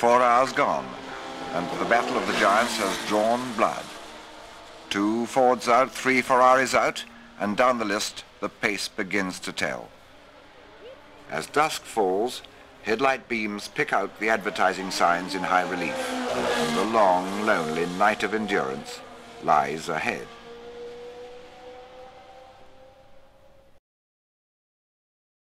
4 hours gone, and the battle of the giants has drawn blood. 2 Fords out, 3 Ferraris out, and down the list the pace begins to tell. As dusk falls, headlight beams pick out the advertising signs in high relief, and the long, lonely night of endurance lies ahead.